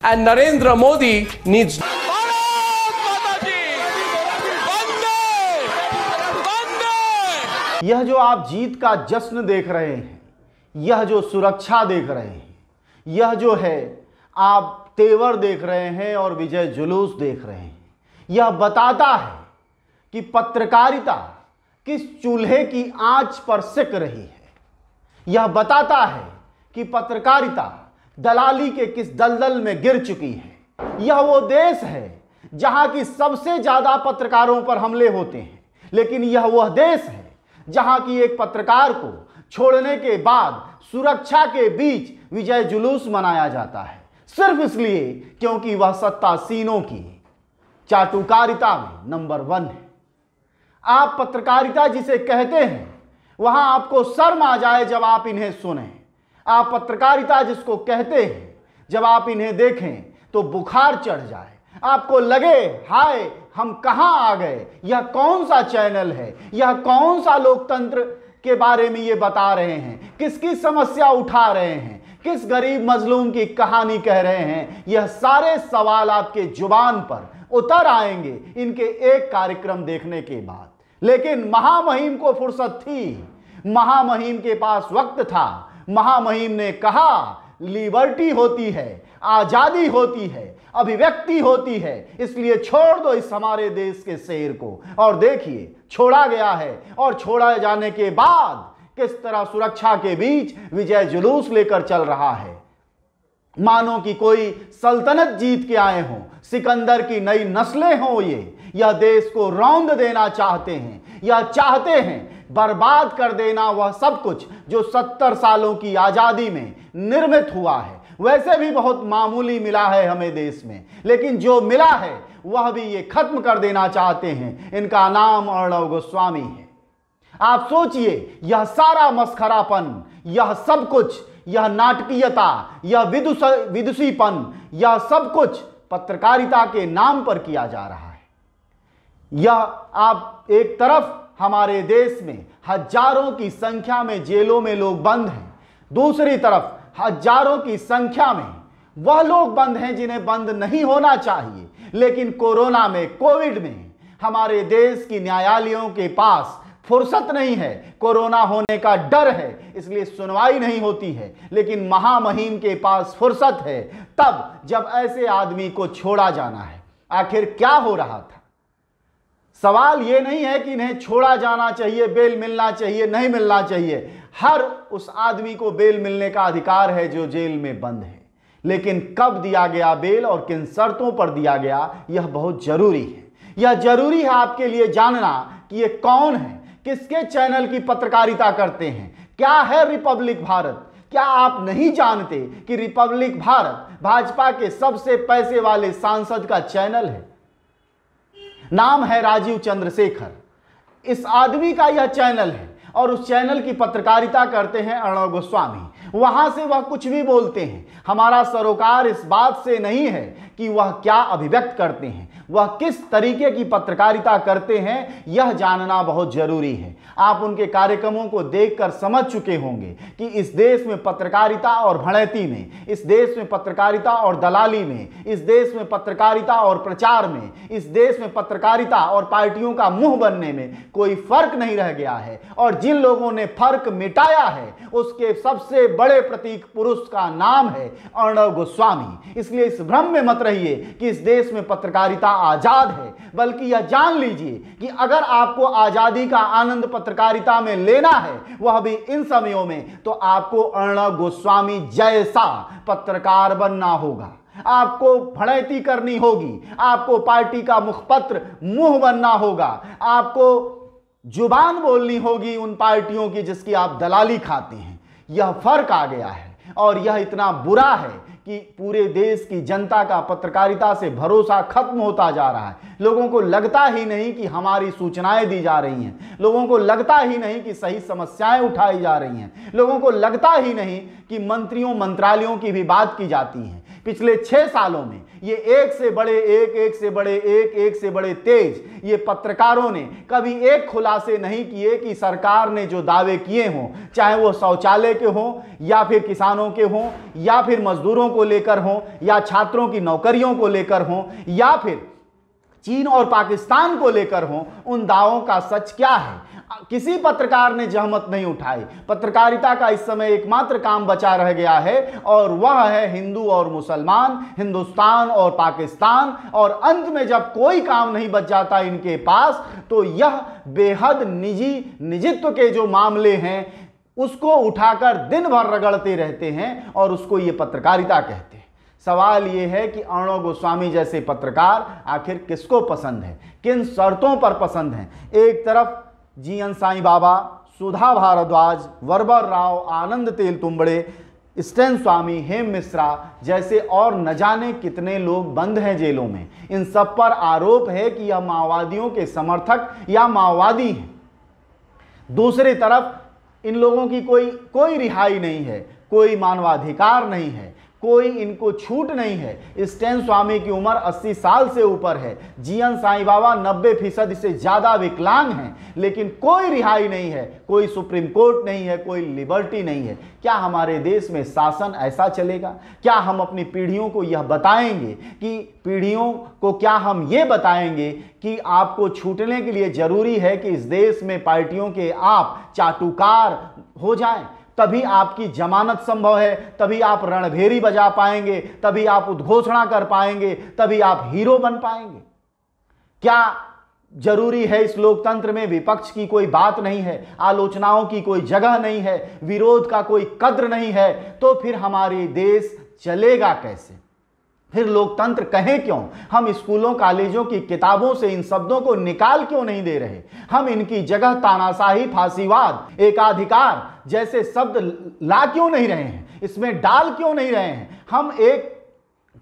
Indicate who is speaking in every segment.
Speaker 1: And Narendra Modi needs
Speaker 2: यह जो आप जीत का जश्न देख रहे हैं, यह जो सुरक्षा देख रहे हैं, यह जो है आप तेवर देख रहे हैं और विजय जुलूस देख रहे हैं, यह बताता है कि पत्रकारिता किस चूल्हे की आंच पर सिक रही है। यह बताता है कि पत्रकारिता दलाली के किस दलदल में गिर चुकी है। यह वो देश है जहां की सबसे ज्यादा पत्रकारों पर हमले होते हैं, लेकिन यह वह देश है जहां की एक पत्रकार को छोड़ने के बाद सुरक्षा के बीच विजय जुलूस मनाया जाता है, सिर्फ इसलिए क्योंकि वह सत्तासीनों की चाटुकारिता में नंबर 1 है। आप पत्रकारिता जिसे कहते हैं, वहां आपको शर्म आ जाए जब आप इन्हें सुने। आप पत्रकारिता जिसको कहते हैं, जब आप इन्हें देखें तो बुखार चढ़ जाए, आपको लगे हाय हम कहां आ गए, यह कौन सा चैनल है, यह कौन सा लोकतंत्र के बारे में ये बता रहे हैं, किसकी समस्या उठा रहे हैं, किस गरीब मजलूम की कहानी कह रहे हैं। यह सारे सवाल आपके जुबान पर उतर आएंगे इनके एक कार्यक्रम देखने के बाद। लेकिन महामहिम को फुर्सत थी, महामहिम के पास वक्त था। महामहिम ने कहा लिबर्टी होती है, आजादी होती है, अभिव्यक्ति होती है, इसलिए छोड़ दो इस हमारे देश के शेर को। और देखिए छोड़ा गया है, और छोड़ा जाने के बाद किस तरह सुरक्षा के बीच विजय जुलूस लेकर चल रहा है, मानो कि कोई सल्तनत जीत के आए हों, सिकंदर की नई नस्लें हों। यह देश को रौंद देना चाहते हैं, यह चाहते हैं बर्बाद कर देना वह सब कुछ जो 70 सालों की आजादी में निर्मित हुआ है। वैसे भी बहुत मामूली मिला है हमें देश में, लेकिन जो मिला है वह भी ये खत्म कर देना चाहते हैं। इनका नाम अर्णव गोस्वामी है। आप सोचिए, यह सारा मस्खरापन, यह सब कुछ, यह नाटकीयता, यह विदुषीपन, यह सब कुछ पत्रकारिता के नाम पर किया जा रहा है। यह आप एक तरफ हमारे देश में हजारों की संख्या में जेलों में लोग बंद हैं, दूसरी तरफ हजारों की संख्या में वह लोग बंद हैं जिन्हें बंद नहीं होना चाहिए। लेकिन कोरोना में, कोविड में हमारे देश की न्यायालयों के पास फुर्सत नहीं है, कोरोना होने का डर है, इसलिए सुनवाई नहीं होती है। लेकिन महामहिम के पास फुर्सत है तब जब ऐसे आदमी को छोड़ा जाना है। आखिर क्या हो रहा था? सवाल यह नहीं है कि इन्हें छोड़ा जाना चाहिए, बेल मिलना चाहिए, नहीं मिलना चाहिए। हर उस आदमी को बेल मिलने का अधिकार है जो जेल में बंद है, लेकिन कब दिया गया बेल और किन शर्तों पर दिया गया, यह बहुत जरूरी है। यह जरूरी है आपके लिए जानना कि ये कौन है, किसके चैनल की पत्रकारिता करते हैं, क्या है रिपब्लिक भारत। क्या आप नहीं जानते कि रिपब्लिक भारत भाजपा के सबसे पैसे वाले सांसद का चैनल है? नाम है राजीव चंद्रशेखर। इस आदमी का यह चैनल है और उस चैनल की पत्रकारिता करते हैं अर्णव गोस्वामी। वहां से वह कुछ भी बोलते हैं। हमारा सरोकार इस बात से नहीं है कि वह क्या अभिव्यक्त करते हैं, वह किस तरीके की पत्रकारिता करते हैं, यह जानना बहुत जरूरी है। आप उनके कार्यक्रमों को देखकर समझ चुके होंगे कि इस देश में पत्रकारिता और भड़ैती में, इस देश में पत्रकारिता और दलाली में, इस देश में पत्रकारिता और प्रचार में, इस देश में पत्रकारिता और पार्टियों का मुंह बनने में कोई फर्क नहीं रह गया है। और जिन लोगों ने फर्क मिटाया है उसके सबसे बड़े प्रतीक पुरुष का नाम है अर्णव गोस्वामी। इसलिए इस भ्रम में मत रहिए कि इस देश में पत्रकारिता आजाद है, बल्कि यह जान लीजिए कि अगर आपको आजादी का आनंद पत्रकारिता में लेना है, वह भी इन समयों में, तो आपको अर्णव गोस्वामी जैसा पत्रकार बनना होगा। आपको भड़ैती करनी होगी, आपको पार्टी का मुखपत्र मुंह बनना होगा, आपको जुबान बोलनी होगी उन पार्टियों की जिसकी आप दलाली खाते हैं। यह फर्क आ गया है और यह इतना बुरा है कि पूरे देश की जनता का पत्रकारिता से भरोसा खत्म होता जा रहा है। लोगों को लगता ही नहीं कि हमारी सूचनाएं दी जा रही हैं, लोगों को लगता ही नहीं कि सही समस्याएं उठाई जा रही हैं, लोगों को लगता ही नहीं कि मंत्रियों मंत्रालयों की भी बात की जाती है, पिछले 6 सालों में ये एक से बड़े तेज ये पत्रकारों ने कभी एक खुलासे नहीं किए कि सरकार ने जो दावे किए हों, चाहे वो शौचालय के हों या फिर किसानों के हों या फिर मजदूरों को लेकर हों या छात्रों की नौकरियों को लेकर हों या फिर चीन और पाकिस्तान को लेकर हों, उन दावों का सच क्या है। किसी पत्रकार ने जहमत नहीं उठाई। पत्रकारिता का इस समय एकमात्र काम बचा रह गया है और वह है हिंदू और मुसलमान, हिंदुस्तान और पाकिस्तान। और अंत में जब कोई काम नहीं बच जाता इनके पास, तो यह बेहद निजित्व के जो मामले हैं उसको उठाकर दिन भर रगड़ते रहते हैं और उसको ये पत्रकारिता कहते हैं। सवाल यह है कि अर्णव गोस्वामी जैसे पत्रकार आखिर किसको पसंद है, किन शर्तों पर पसंद हैं। एक तरफ जीएन साईं बाबा, सुधा भारद्वाज, वरबर राव, आनंद तेलतुंबड़े, स्टेन स्वामी, हेम मिश्रा जैसे और न जाने कितने लोग बंद हैं जेलों में। इन सब पर आरोप है कि यह माओवादियों के समर्थक या माओवादी हैं। दूसरी तरफ इन लोगों की कोई रिहाई नहीं है, कोई मानवाधिकार नहीं है, कोई इनको छूट नहीं है। स्टेन स्वामी की उम्र 80 साल से ऊपर है, जीएन साईं बाबा 90% से ज्यादा विकलांग हैं, लेकिन कोई रिहाई नहीं है, कोई सुप्रीम कोर्ट नहीं है, कोई लिबर्टी नहीं है। क्या हमारे देश में शासन ऐसा चलेगा? क्या हम अपनी पीढ़ियों को यह बताएंगे कि पीढ़ियों को क्या हम ये बताएंगे कि आपको छूटने के लिए जरूरी है कि इस देश में पार्टियों के आप चाटुकार हो जाएं, तभी आपकी जमानत संभव है, तभी आप रणभेरी बजा पाएंगे, तभी आप उद्घोषणा कर पाएंगे, तभी आप हीरो बन पाएंगे? क्या जरूरी है इस लोकतंत्र में विपक्ष की कोई बात नहीं है, आलोचनाओं की कोई जगह नहीं है, विरोध का कोई कद्र नहीं है? तो फिर हमारे देश चलेगा कैसे? फिर लोकतंत्र कहें क्यों? हम स्कूलों कॉलेजों की किताबों से इन शब्दों को निकाल क्यों नहीं दे रहे? हम इनकी जगह तानाशाही, फांसीवाद, एकाधिकार जैसे शब्द ला क्यों नहीं रहे हैं? इसमें डाल क्यों नहीं रहे हैं? हम एक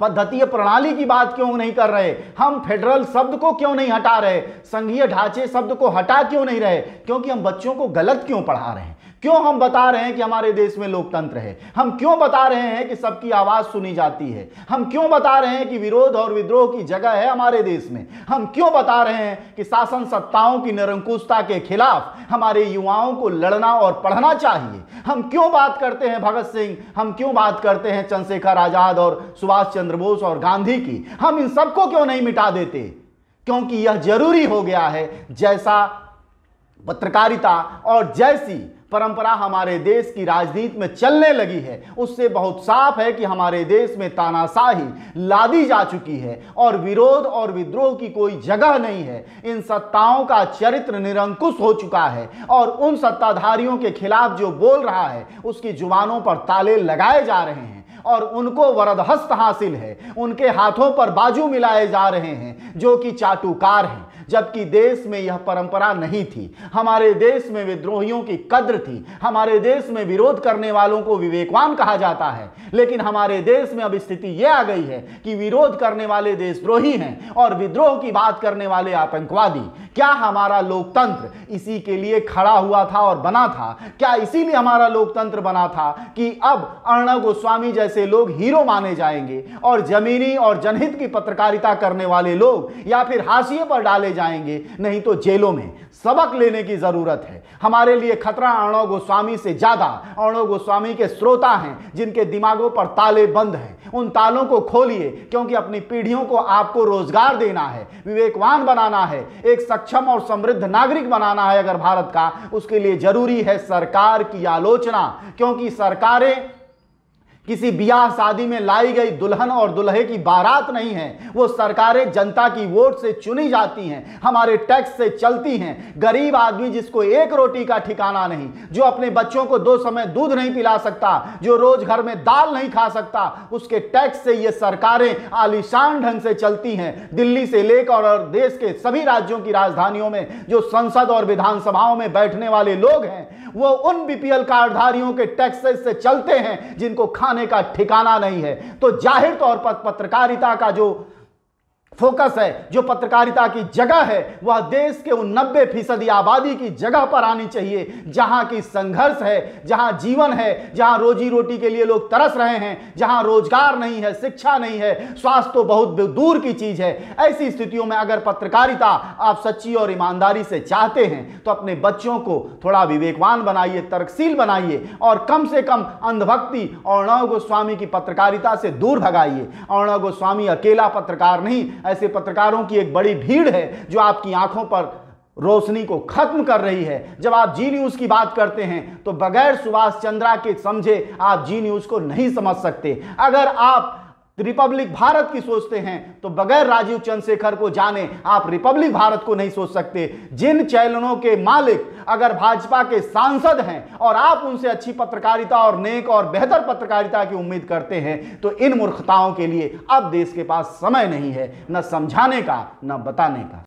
Speaker 2: पद्धतीय प्रणाली की बात क्यों नहीं कर रहे? हम फेडरल शब्द को क्यों नहीं हटा रहे? संघीय ढांचे शब्द को हटा क्यों नहीं रहे? क्योंकि हम बच्चों को गलत क्यों पढ़ा रहे हैं? क्यों हम बता रहे हैं कि हमारे देश में लोकतंत्र है? हम क्यों बता रहे हैं कि सबकी आवाज सुनी जाती है? हम क्यों बता रहे हैं कि विरोध और विद्रोह की जगह है हमारे देश में? हम क्यों बता रहे हैं कि शासन सत्ताओं की निरंकुशता के खिलाफ हमारे युवाओं को लड़ना और पढ़ना चाहिए? हम क्यों बात करते हैं भगत सिंह, हम क्यों बात करते हैं चंद्रशेखर आजाद और सुभाष चंद्र बोस और गांधी की? हम इन सबको क्यों नहीं मिटा देते? क्योंकि यह जरूरी हो गया है। जैसा पत्रकारिता और जैसी परंपरा हमारे देश की राजनीति में चलने लगी है, उससे बहुत साफ है कि हमारे देश में तानाशाही लादी जा चुकी है और विरोध और विद्रोह की कोई जगह नहीं है। इन सत्ताओं का चरित्र निरंकुश हो चुका है और उन सत्ताधारियों के खिलाफ जो बोल रहा है उसकी जुबानों पर ताले लगाए जा रहे हैं और उनको वरदहस्त हासिल है। उनके हाथों पर बाजू मिलाए जा रहे हैं जो कि चाटुकार हैं, जबकि देश में यह परंपरा नहीं थी। हमारे देश में विद्रोहियों की कद्र थी, हमारे देश में विरोध करने वालों को विवेकवान कहा जाता है। लेकिन हमारे देश में अब स्थिति यह आ गई है कि विरोध करने वाले देशद्रोही हैं और विद्रोह की बात करने वाले आतंकवादी। क्या हमारा लोकतंत्र इसी के लिए खड़ा हुआ था और बना था? क्या इसीलिए हमारा लोकतंत्र बना था कि अब अर्णव गोस्वामी जैसे लोग हीरो माने जाएंगे और जमीनी और जनहित की पत्रकारिता करने वाले लोग या फिर हाशिए पर डाले जाएंगे? नहीं तो जेलों में सबक लेने की जरूरत है। हमारे लिए खतरा अर्णव गोस्वामी से ज्यादा अर्णव गोस्वामी के श्रोता हैं जिनके दिमागों पर ताले बंद हैं। उन तालों को खोलिए, क्योंकि अपनी पीढ़ियों को आपको रोजगार देना है, विवेकवान बनाना है, एक सक्षम और समृद्ध नागरिक बनाना है अगर भारत का। उसके लिए जरूरी है सरकार की आलोचना, क्योंकि सरकारें किसी ब्याह शादी में लाई गई दुल्हन और दुल्हे की बारात नहीं है। वो सरकारें जनता की वोट से चुनी जाती हैं, हमारे टैक्स से चलती हैं। गरीब आदमी जिसको एक रोटी का ठिकाना नहीं, जो अपने बच्चों को 2 समय दूध नहीं पिला सकता, जो रोज घर में दाल नहीं खा सकता, उसके टैक्स से ये सरकारें आलीशान ढंग से चलती हैं। दिल्ली से लेकर और देश के सभी राज्यों की राजधानियों में जो संसद और विधानसभाओं में बैठने वाले लोग हैं, वो उन बीपीएल कार्डधारियों के टैक्सेस से चलते हैं जिनको खाने का ठिकाना नहीं है। तो जाहिर तौर पर पत्रकारिता का जो फोकस है, जो पत्रकारिता की जगह है, वह देश के उन 90% आबादी की जगह पर आनी चाहिए जहां की संघर्ष है, जहां जीवन है, जहां रोजी रोटी के लिए लोग तरस रहे हैं, जहां रोजगार नहीं है, शिक्षा नहीं है, स्वास्थ्य तो बहुत दूर की चीज है। ऐसी स्थितियों में अगर पत्रकारिता आप सच्ची और ईमानदारी से चाहते हैं तो अपने बच्चों को थोड़ा विवेकवान बनाइए, तर्कशील बनाइए और कम से कम अंधभक्ति और अर्णव गोस्वामी की पत्रकारिता से दूर भगाइए। अर्णव गोस्वामी अकेला पत्रकार नहीं, ऐसे पत्रकारों की एक बड़ी भीड़ है जो आपकी आंखों पर रोशनी को खत्म कर रही है। जब आप जी न्यूज की बात करते हैं तो बगैर सुभाष चंद्रा के समझे आप जी न्यूज को नहीं समझ सकते। अगर आप रिपब्लिक भारत की सोचते हैं तो बगैर राजीव चंद्रशेखर को जाने आप रिपब्लिक भारत को नहीं सोच सकते। जिन चैनलों के मालिक अगर भाजपा के सांसद हैं और आप उनसे अच्छी पत्रकारिता और नेक और बेहतर पत्रकारिता की उम्मीद करते हैं तो इन मूर्खताओं के लिए अब देश के पास समय नहीं है, न समझाने का न बताने का।